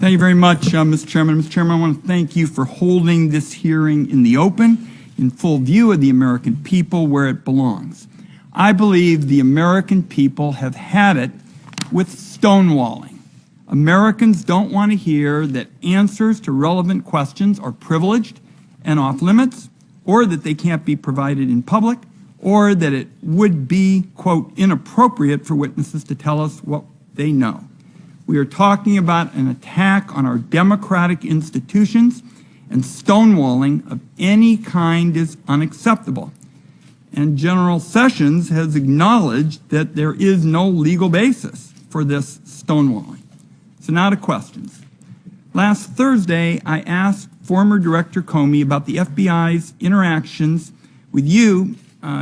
Thank you very much, Mr. Chairman. Mr. Chairman, I want to thank you for holding this hearing in the open, in full view of the American people where it belongs. I believe the American people have had it with stonewalling. Americans don't want to hear that answers to relevant questions are privileged and off limits, or that they can't be provided in public, or that it would be, quote, inappropriate for witnesses to tell us what they know. We are talking about an attack on our democratic institutions, and stonewalling of any kind is unacceptable. And General Sessions has acknowledged that there is no legal basis for this stonewalling. So now to questions. Last Thursday, I asked former Director Comey about the FBI's interactions with you,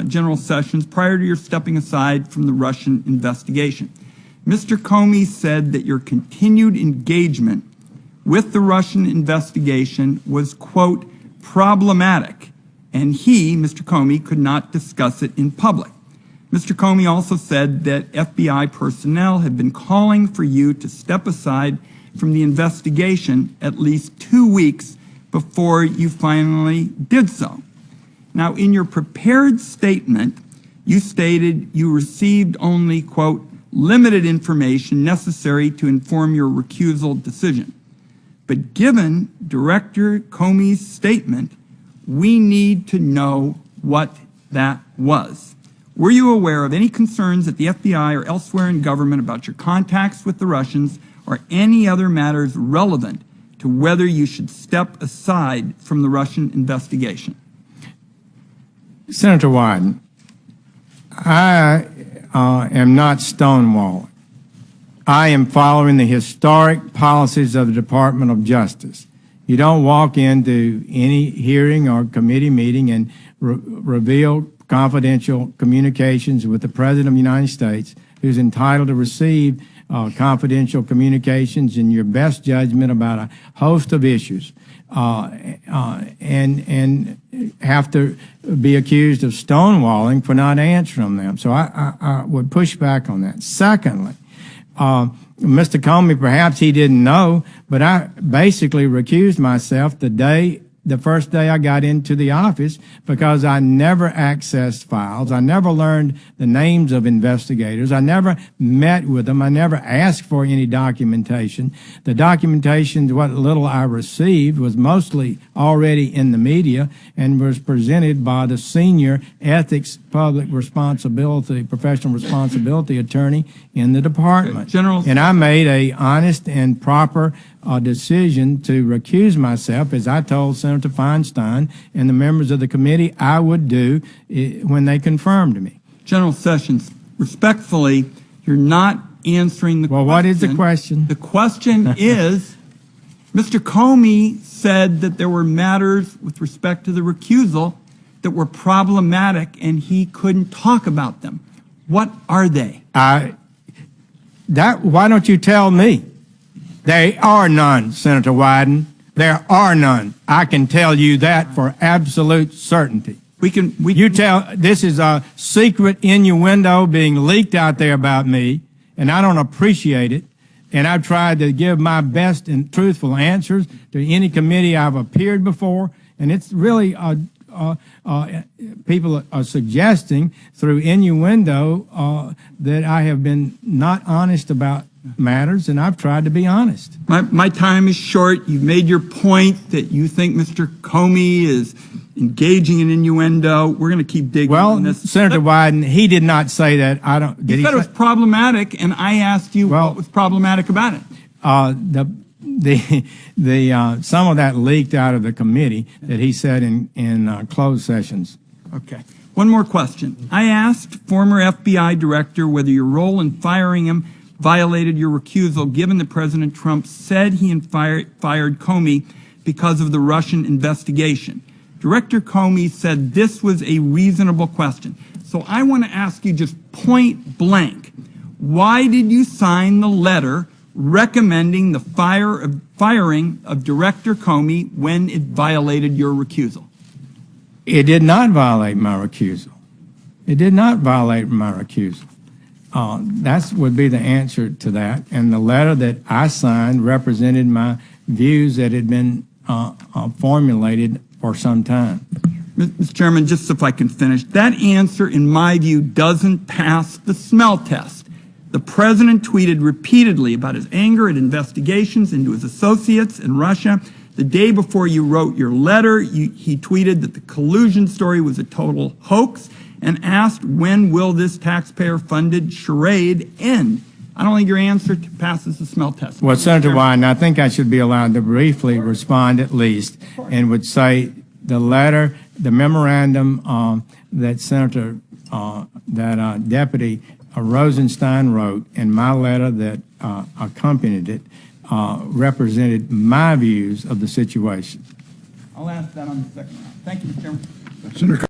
General Sessions, prior to your stepping aside from the Russian investigation. Mr. Comey said that your continued engagement with the Russian investigation was, quote, problematic, and he, Mr. Comey, could not discuss it in public. Mr. Comey also said that FBI personnel had been calling for you to step aside from the investigation at least 2 weeks before you finally did so. Now, in your prepared statement, you stated you received only, quote, limited information necessary to inform your recusal decision. But given Director Comey's statement, we need to know what that was. Were you aware of any concerns at the FBI or elsewhere in government about your contacts with the Russians or any other matters relevant to whether you should step aside from the Russian investigation? Senator Wyden, I am not stonewalling. I am following the historic policies of the Department of Justice. You don't walk into any hearing or committee meeting and reveal confidential communications with the President of the United States, who's entitled to receive confidential communications in your best judgment about a host of issues, and have to be accused of stonewalling for not answering them. So I would push back on that. Secondly, Mr. Comey, perhaps he didn't know, but I basically recused myself the first day I got into the office because I never accessed files. I never learned the names of investigators. I never met with them. I never asked for any documentation. The documentation, what little I received, was mostly already in the media and was presented by the senior ethics, public responsibility, professional responsibility attorney in the department. And I made a honest and proper decision to recuse myself, as I told Senator Feinstein and the members of the committee I would do when they confirmed me. General Sessions, respectfully, you're not answering the question. Well, what is the question? The question is, Mr. Comey said that there were matters with respect to the recusal that were problematic and he couldn't talk about them. What are they? Why don't you tell me? There are none, Senator Wyden. There are none. I can tell you that for absolute certainty. This is a secret innuendo being leaked out there about me, and I don't appreciate it. And I've tried to give my best and truthful answers to any committee I've appeared before, and it's really people are suggesting through innuendo that I have been not honest about matters, and I've tried to be honest. My time is short. You've made your point that you think Mr. Comey is engaging in innuendo. We're going to keep digging on this. Senator Wyden, he did not say that. He said it was problematic, and I asked you what was problematic about it. Some of that leaked out of the committee that he said in closed sessions. Okay. One more question. I asked former FBI director whether your role in firing him violated your recusal, given that President Trump said he fired Comey because of the Russian investigation. Director Comey said this was a reasonable question. So I want to ask you just point blank, why did you sign the letter recommending the firing of Director Comey when it violated your recusal? It did not violate my recusal. It did not violate my recusal. That would be the answer to that. And the letter that I signed represented my views that had been formulated for some time. Mr. Chairman, just if I can finish, that answer, in my view, doesn't pass the smell test. The president tweeted repeatedly about his anger at investigations into his associates in Russia. The day before you wrote your letter, he tweeted that the collusion story was a total hoax and asked, when will this taxpayer-funded charade end? I don't think your answer passes the smell test. Well, Senator Wyden, I think I should be allowed to briefly respond at least, and would say the letter, the memorandum that Deputy Rosenstein wrote, and my letter that accompanied it, represented my views of the situation. I'll ask that on the second round. Thank you, Mr. Chairman. Senator